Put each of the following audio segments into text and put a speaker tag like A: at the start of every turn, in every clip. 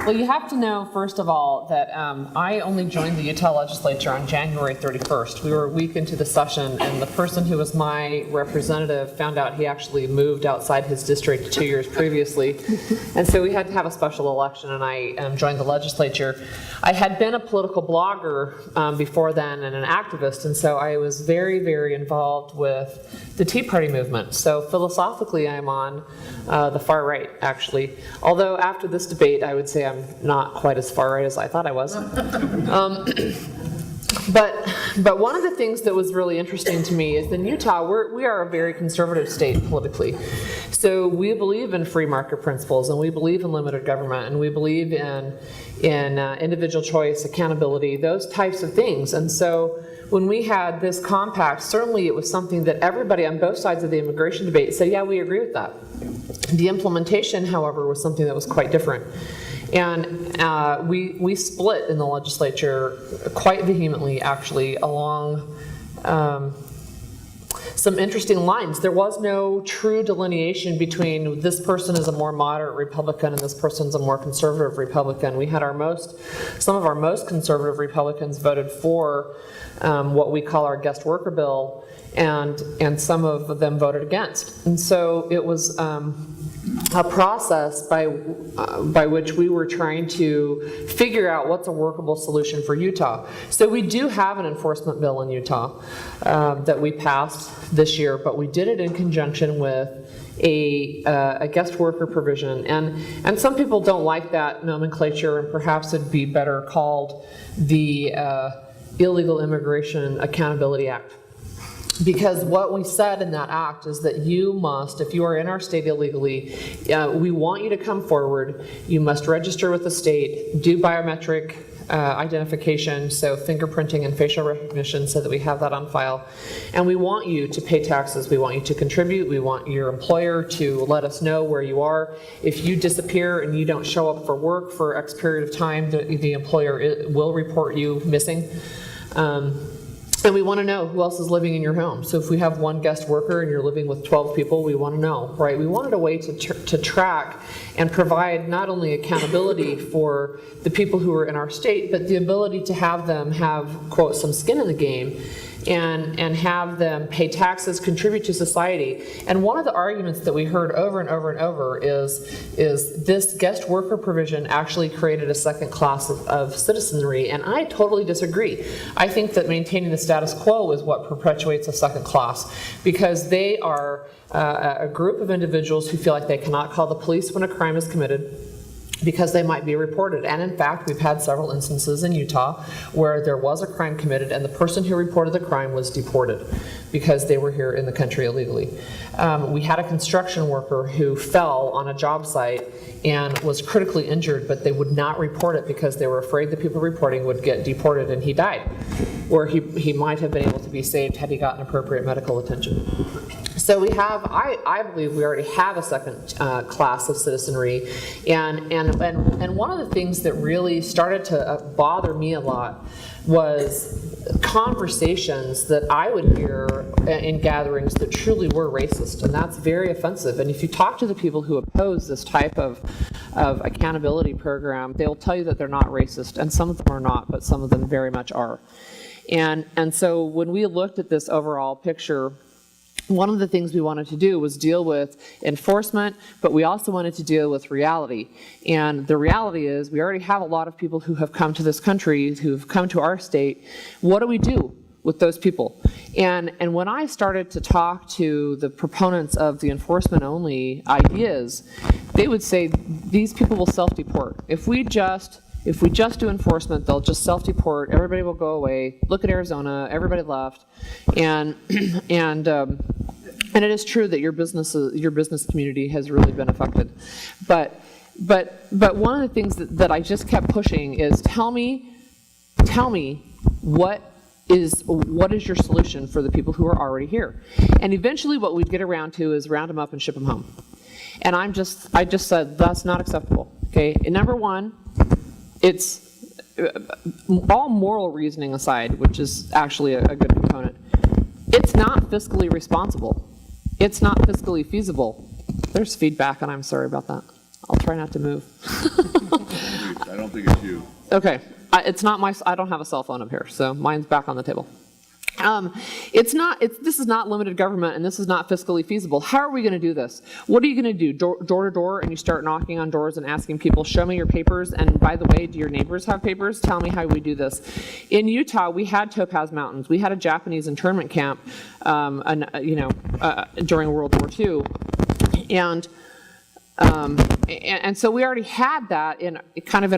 A: Well, you have to know, first of all, that I only joined the Utah legislature on January 31st. We were a week into the session, and the person who was my representative found out he actually moved outside his district 2 years previously. And so we had to have a special election, and I joined the legislature. I had been a political blogger before then and an activist, and so I was very, very involved with the Tea Party movement. So philosophically, I'm on the far right, actually. Although after this debate, I would say I'm not quite as far right as I thought I was. But one of the things that was really interesting to me is in Utah, we are a very conservative state politically. So we believe in free market principles, and we believe in limited government, and we believe in individual choice, accountability, those types of things. And so when we had this compact, certainly it was something that everybody on both sides of the immigration debate said, yeah, we agree with that. The implementation, however, was something that was quite different. And we split in the legislature quite vehemently, actually, along some interesting lines. There was no true delineation between this person is a more moderate Republican and this person's a more conservative Republican. We had some of our most conservative Republicans voted for what we call our guest worker bill, and some of them voted against. And so it was a process by which we were trying to figure out what's a workable solution for Utah. So we do have an enforcement bill in Utah that we passed this year, but we did it in conjunction with a guest worker provision. And some people don't like that nomenclature, and perhaps it'd be better called the Illegal Immigration Accountability Act. Because what we said in that act is that you must, if you are in our state illegally, we want you to come forward, you must register with the state, do biometric identification, so fingerprinting and facial recognition, so that we have that on file. And we want you to pay taxes, we want you to contribute, we want your employer to let us know where you are. If you disappear and you don't show up for work for X period of time, the employer will report you missing. And we want to know who else is living in your home. So if we have one guest worker and you're living with 12 people, we want to know, right? We wanted a way to track and provide not only accountability for the people who are in our state, but the ability to have them have, quote, some skin in the game, and have them pay taxes, contribute to society. And one of the arguments that we heard over and over and over is this guest worker provision actually created a second class of citizenry, and I totally disagree. I think that maintaining the status quo is what perpetuates a second class, because they are a group of individuals who feel like they cannot call the police when a crime is committed, because they might be reported. And in fact, we've had several instances in Utah where there was a crime committed and the person who reported the crime was deported because they were here in the country illegally. We had a construction worker who fell on a job site and was critically injured, but they would not report it because they were afraid the people reporting would get deported, and he died. Or he might have been able to be saved had he gotten appropriate medical attention. So we have, I believe we already have a second class of citizenry, and one of the things that really started to bother me a lot was conversations that I would hear in gatherings that truly were racist, and that's very offensive. And if you talk to the people who oppose this type of accountability program, they'll tell you that they're not racist, and some of them are not, but some of them very much are. And so when we looked at this overall picture, one of the things we wanted to do was deal with enforcement, but we also wanted to deal with reality. And the reality is we already have a lot of people who have come to this country, who have come to our state. What do we do with those people? And when I started to talk to the proponents of the enforcement-only ideas, they would say these people will self-deport. If we just do enforcement, they'll just self-deport, everybody will go away. Look at Arizona, everybody left. And it is true that your business community has really been affected. But one of the things that I just kept pushing is tell me what is your solution for the people who are already here? And eventually what we'd get around to is round them up and ship them home. And I just said that's not acceptable. Okay, and number one, it's all moral reasoning aside, which is actually a good component, it's not fiscally responsible. It's not fiscally feasible. There's feedback, and I'm sorry about that. I'll try not to move.
B: I don't think it's you.
A: Okay, it's not I don't have a cell phone up here, so mine's back on the table. This is not limited government, and this is not fiscally feasible. How are we going to do this? What are you going to do? Door to door, and you start knocking on doors and asking people, show me your papers, and by the way, do your neighbors have papers? Tell me how we do this. In Utah, we had Topaz Mountains. We had a Japanese internment camp, during World War II, and so we already had that in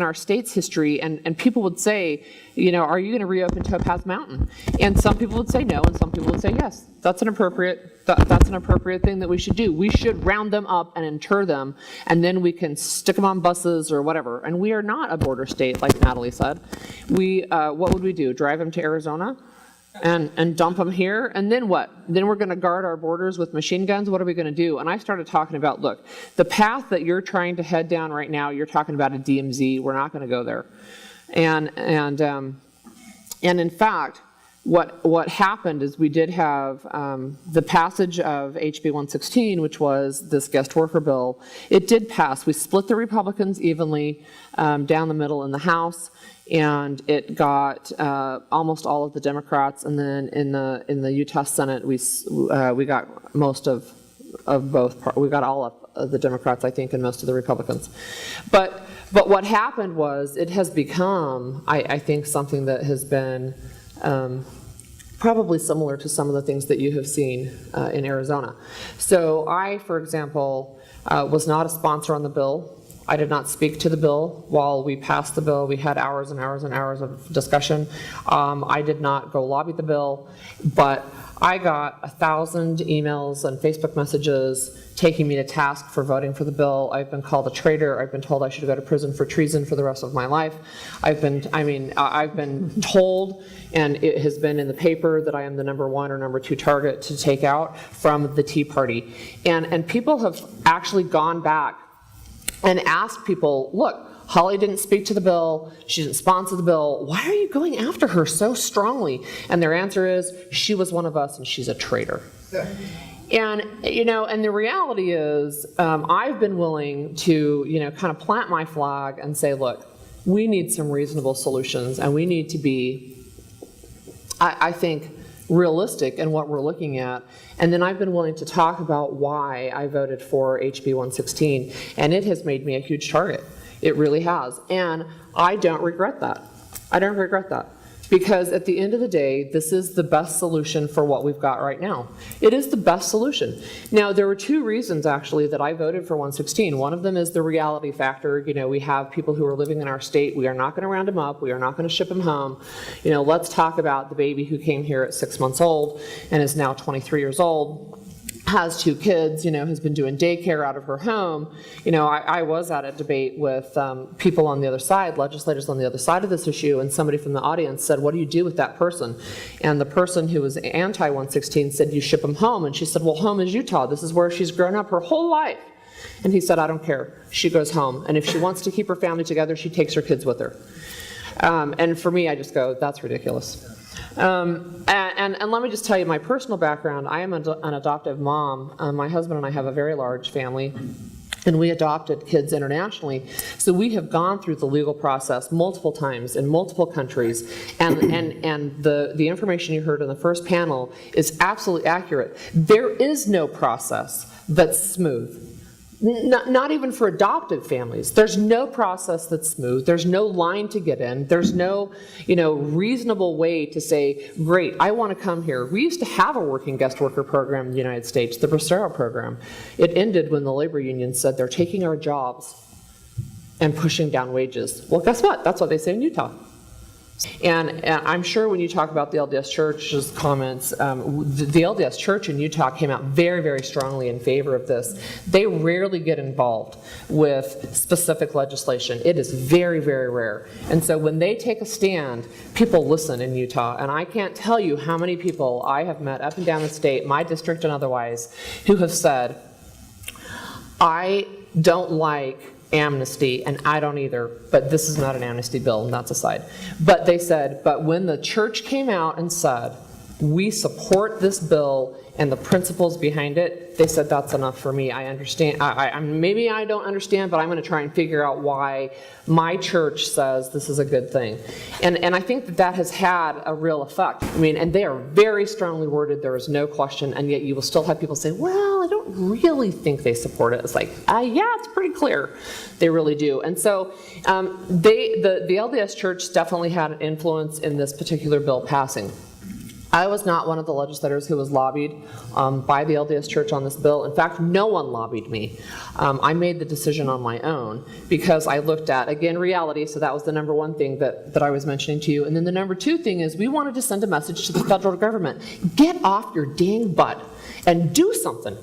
A: our state's history, and people would say, are you going to reopen Topaz Mountain? And some people would say no, and some people would say yes. That's an appropriate thing that we should do. We should round them up and inter them, and then we can stick them on buses or whatever. And we are not a border state, like Natalie said. What would we do? Drive them to Arizona? And dump them here, and then what? Then we're going to guard our borders with machine guns? What are we going to do? And I started talking about, look, the path that you're trying to head down right now, you're talking about a DMZ. We're not going to go there. And in fact, what happened is we did have the passage of HB 116, which was this guest worker bill. It did pass. We split the Republicans evenly down the middle in the House, and it got almost all of the Democrats, and then in the Utah Senate we got most of both. We got all of the Democrats, I think, and most of the Republicans. But what happened was it has become, I think, something that has been probably similar to some of the things that you have seen in Arizona. So I, for example, was not a sponsor on the bill. I did not speak to the bill while we passed the bill. We had hours and hours and hours of discussion. I did not go lobby the bill, but I got 1,000 emails and Facebook messages taking me to task for voting for the bill. I've been called a traitor. I've been told I should go to prison for treason for the rest of my life. I've been told, and it has been in the paper, that I am the number 1 or number 2 target to take out from the Tea Party. And people have actually gone back and asked people, look, Holly didn't speak to the bill, she didn't sponsor the bill, why are you going after her so strongly? And their answer is, she was one of us and she's a traitor. And, and the reality is, I've been willing to, kind of plant my flag and say, look, we need some reasonable solutions, and we need to be, I think, realistic in what we're looking at. And then I've been willing to talk about why I voted for HB 116, and it has made me a huge target. It really has. And I don't regret that. I don't regret that. Because at the end of the day, this is the best solution for what we've got right now. It is the best solution. Now, there were 2 reasons, actually, that I voted for 116. One of them is the reality factor. We have people who are living in our state. We are not going to round them up. We are not going to ship them home. Let's talk about the baby who came here at 6 months old and is now 23 years old. Has 2 kids, has been doing daycare out of her home. I was at a debate with people on the other side, legislators on the other side of this issue, and somebody from the audience said, what do you do with that person? And the person who was anti-116 said, you ship them home. And she said, well, home is Utah. This is where she's grown up her whole life. And he said, I don't care. She goes home. And if she wants to keep her family together, she takes her kids with her. And for me, I just go, that's ridiculous. And let me just tell you my personal background. I am an adoptive mom. My husband and I have a very large family, and we adopted kids internationally. So we have gone through the legal process multiple times in multiple countries, and the information you heard in the first panel is absolutely accurate. There is no process that's smooth. Not even for adopted families. There's no process that's smooth. There's no line to get in. There's no, reasonable way to say, great, I want to come here. We used to have a working guest worker program in the United States, the Bracero program. It ended when the labor union said they're taking our jobs and pushing down wages. Well, guess what? That's what they say in Utah. And I'm sure when you talk about the LDS Church's comments, the LDS Church in Utah came out very, very strongly in favor of this. They rarely get involved with specific legislation. It is very, very rare. And so when they take a stand, people listen in Utah. And I can't tell you how many people I have met up and down the state, my district and otherwise, who have said, I don't like amnesty, and I don't either, but this is not an amnesty bill, and that's aside. But they said, but when the church came out and said, we support this bill and the principles behind it, they said that's enough for me. I understand, maybe I don't understand, but I'm going to try and figure out why my church says this is a good thing. And I think that has had a real effect. I mean, and they are very strongly worded, there is no question, and yet you will still have people say, well, I don't really think they support it. It's like, yeah, it's pretty clear. They really do. And so the LDS Church definitely had an influence in this particular bill passing. I was not one of the legislators who was lobbied by the LDS Church on this bill. In fact, no one lobbied me. I made the decision on my own because I looked at, again, reality, so that was the number one thing that I was mentioning to you. And then the number two thing is we wanted to send a message to the federal government. Get off your dang butt and do something,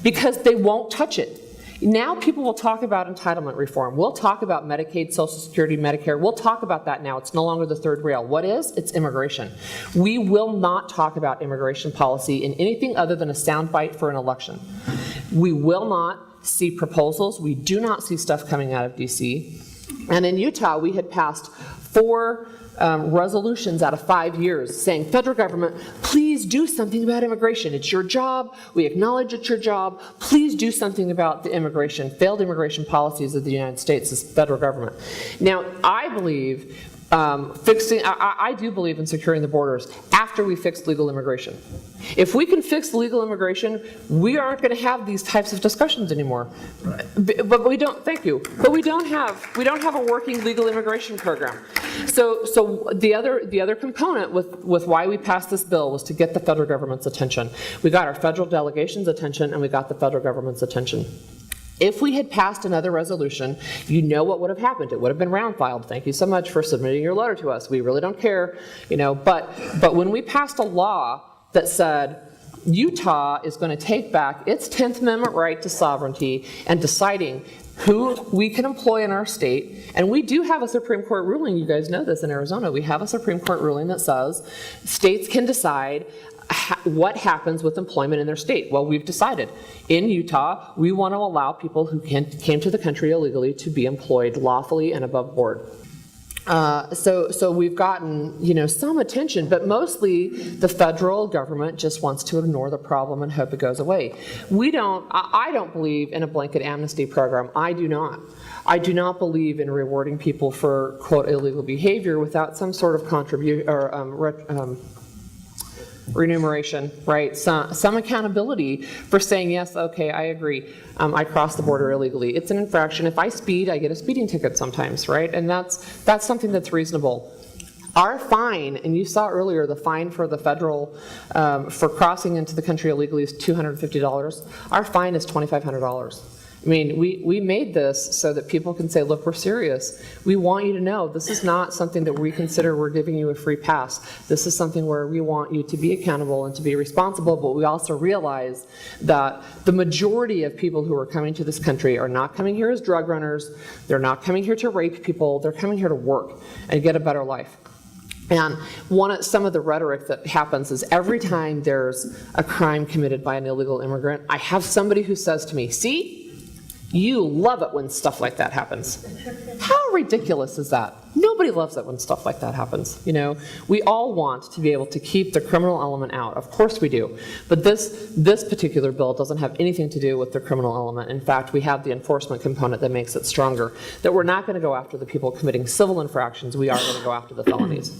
A: because they won't touch it. Now people will talk about entitlement reform. We'll talk about Medicaid, Social Security, Medicare. We'll talk about that now. It's no longer the third rail. What is? It's immigration. We will not talk about immigration policy in anything other than a soundbite for an election. We will not see proposals. We do not see stuff coming out of DC. And in Utah, we had passed 4 resolutions out of 5 years saying, federal government, please do something about immigration. It's your job. We acknowledge it's your job. Please do something about the failed immigration policies of the United States as federal government. Now, I believe I do believe in securing the borders after we fix legal immigration. If we can fix legal immigration, we aren't going to have these types of discussions anymore. But we don't. Thank you. But we don't have a working legal immigration program. So the other component with why we passed this bill was to get the federal government's attention. We got our federal delegation's attention, and we got the federal government's attention. If we had passed another resolution, you know what would have happened. It would have been round filed. Thank you so much for submitting your letter to us. We really don't care, But when we passed a law that said Utah is going to take back its 10th Amendment right to sovereignty and deciding who we can employ in our state, and we do have a Supreme Court ruling. You guys know this in Arizona. We have a Supreme Court ruling that says states can decide what happens with employment in their state. Well, we've decided in Utah we want to allow people who came to the country illegally to be employed lawfully and above board. So we've gotten some attention, but mostly the federal government just wants to ignore the problem and hope it goes away. I don't believe in a blanket amnesty program. I do not. I do not believe in rewarding people for, quote, illegal behavior without some sort of contribution or remuneration, right? Some accountability for saying, yes, okay, I agree, I crossed the border illegally. It's an infraction. If I speed, I get a speeding ticket sometimes, right? And that's something that's reasonable. Our fine, and you saw earlier, the fine for the federal, for crossing into the country illegally is $250. Our fine is $2,500. I mean, we made this so that people can say, look, we're serious. We want you to know this is not something that we consider we're giving you a free pass. This is something where we want you to be accountable and to be responsible, but we also realize that the majority of people who are coming to this country are not coming here as drug runners. They're not coming here to rape people. They're coming here to work and get a better life. And some of the rhetoric that happens is every time there's a crime committed by an illegal immigrant, I have somebody who says to me, see, you love it when stuff like that happens. How ridiculous is that? Nobody loves it when stuff like that happens. We all want to be able to keep the criminal element out. Of course we do. But this particular bill doesn't have anything to do with the criminal element. In fact, we have the enforcement component that makes it stronger. That we're not going to go after the people committing civil infractions. We are going to go after the felonies.